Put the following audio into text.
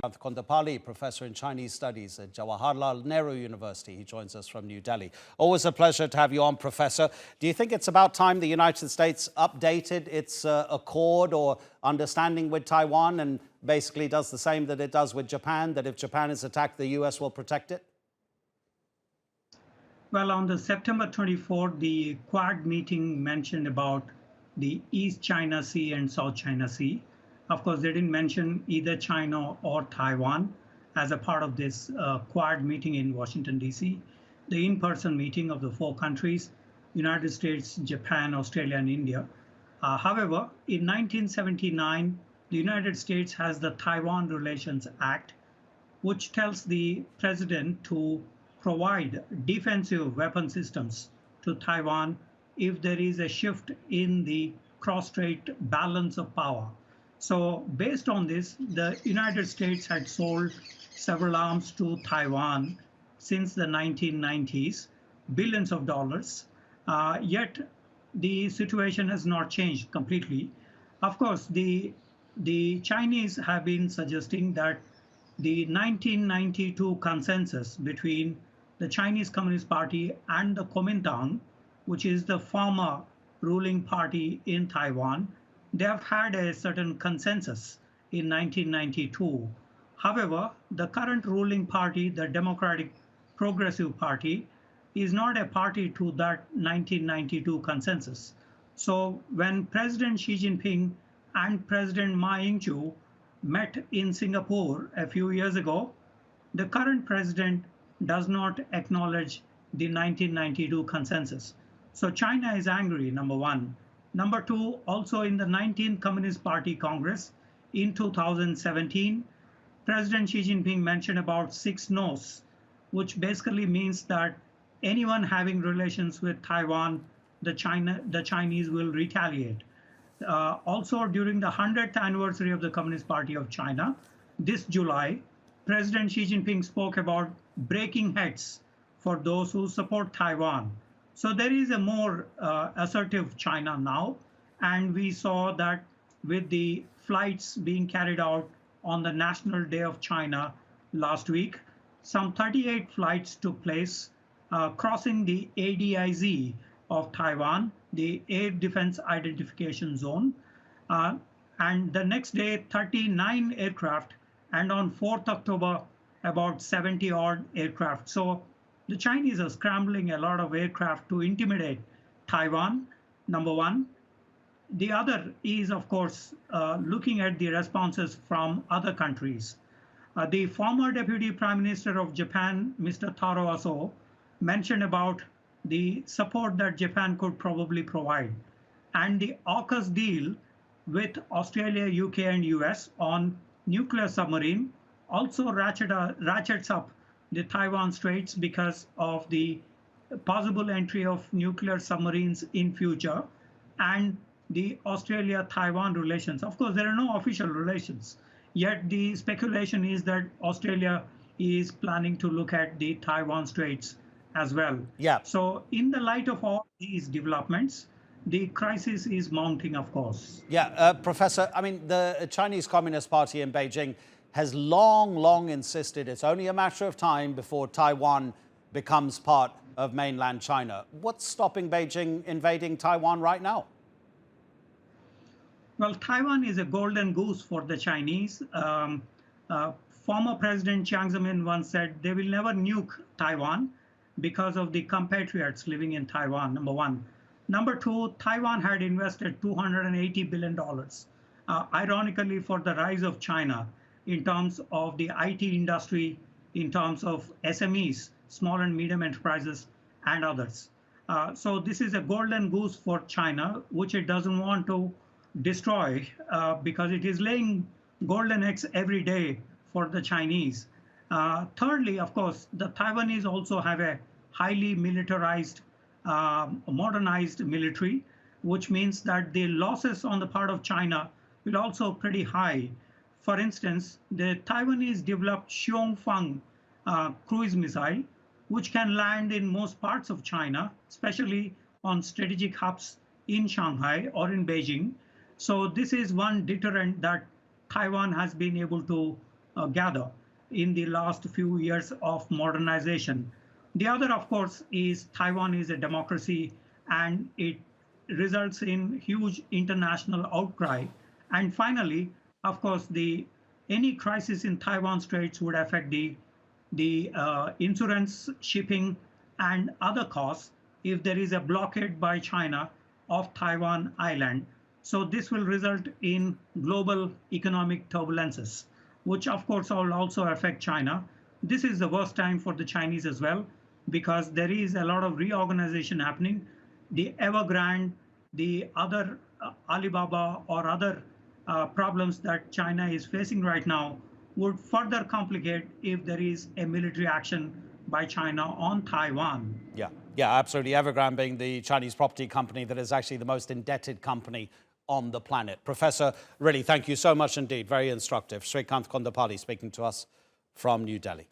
Srikanth Kondapalli, Professor in Chinese Studies at Jawaharlal Nehru University. He joins us from New Delhi. Always a pleasure to have you on, Professor. Do you think it's about time the United States updated its accord or understanding with Taiwan and basically does the same that it does with Japan, that if Japan is attacked, the US will protect it? Well, on the September 24th, the Quad meeting mentioned about the East China Sea and South China Sea. Of course, they didn't mention either China or Taiwan as a part of this Quad meeting in Washington, D.C., the in-person meeting of the four countries, United States, Japan, Australia, and India. However, in 1979, the United States has the Taiwan Relations Act, which tells the president to provide defensive weapon systems to Taiwan if there is a shift in the cross-strait balance of power. So based on this, the United States had sold several arms to Taiwan since the 1990s, billions of dollars, yet the situation has not changed completely. Of course, the Chinese have been suggesting that the 1992 consensus between the Chinese Communist Party and the Kuomintang, which is the former ruling party in Taiwan, they have had a certain consensus in 1992. However, the current ruling party, the Democratic Progressive Party, is not a party to that 1992 consensus. So when President Xi Jinping and President Ma Ying-jeou met in Singapore a few years ago, the current president does not acknowledge the 1992 consensus. So China is angry, number one. Number two, also in the 19th Communist Party Congress in 2017, President Xi Jinping mentioned about 6 no's, which basically means that anyone having relations with Taiwan, the Chinese will retaliate. Also, during the 100th anniversary of the Communist Party of China, this July, President Xi Jinping spoke about breaking heads for those who support Taiwan. So there is a more assertive China now, and we saw that with the flights being carried out on the National Day of China last week, some 38 flights took place crossing the ADIZ of Taiwan, the Air Defense Identification Zone, and the next day 39 aircraft, and on 4th October about 70 odd aircraft. So the Chinese are scrambling a lot of aircraft to intimidate Taiwan, number one. The other is, of course, looking at the responses from other countries. The former Deputy Prime Minister of Japan, Mr. Taro Aso, mentioned about the support that Japan could probably provide. And the AUKUS deal with Australia, UK, and US on nuclear submarine also ratchets up the Taiwan Straits because of the possible entry of nuclear submarines in future and the Australia-Taiwan relations. Of course, there are no official relations, yet the speculation is that Australia is planning to look at the Taiwan Straits as well. Yeah. So in the light of all these developments, the crisis is mounting, of course. Yeah, Professor, I mean, the Chinese Communist Party in Beijing has long insisted it's only a matter of time before Taiwan becomes part of mainland China. What's stopping Beijing invading Taiwan right now? Well, Taiwan is a golden goose for the Chinese. Former President Jiang Zemin once said they will never nuke Taiwan because of the compatriots living in Taiwan, number one. Number two, Taiwan had invested $280 billion, ironically, for the rise of China in terms of the IT industry, in terms of SMEs, small and medium enterprises, and others. So this is a golden goose for China, which it doesn't want to destroy because it is laying golden eggs every day for the Chinese. Thirdly, of course, the Taiwanese also have a highly militarized, modernized military, which means that the losses on the part of China will also pretty high. For instance, the Taiwanese developed Xiongfang cruise missile, which can land in most parts of China, especially on strategic hubs in Shanghai or in Beijing. So this is one deterrent that Taiwan has been able to gather in the last few years of modernization. The other, of course, is Taiwan is a democracy, and it results in huge international outcry. And finally, of course, any crisis in Taiwan Straits would affect the insurance, shipping, and other costs if there is a blockade by China of Taiwan Island. So this will result in global economic turbulences, which of course will also affect China. This is the worst time for the Chinese as well, because there is a lot of reorganization happening. The Evergrande, the other Alibaba or other problems that China is facing right now would further complicate if there is a military action by China on Taiwan. Yeah, absolutely. Evergrande being the Chinese property company that is actually the most indebted company on the planet. Professor, really, thank you so much indeed. Very instructive. Srikanth Kondapalli speaking to us from New Delhi.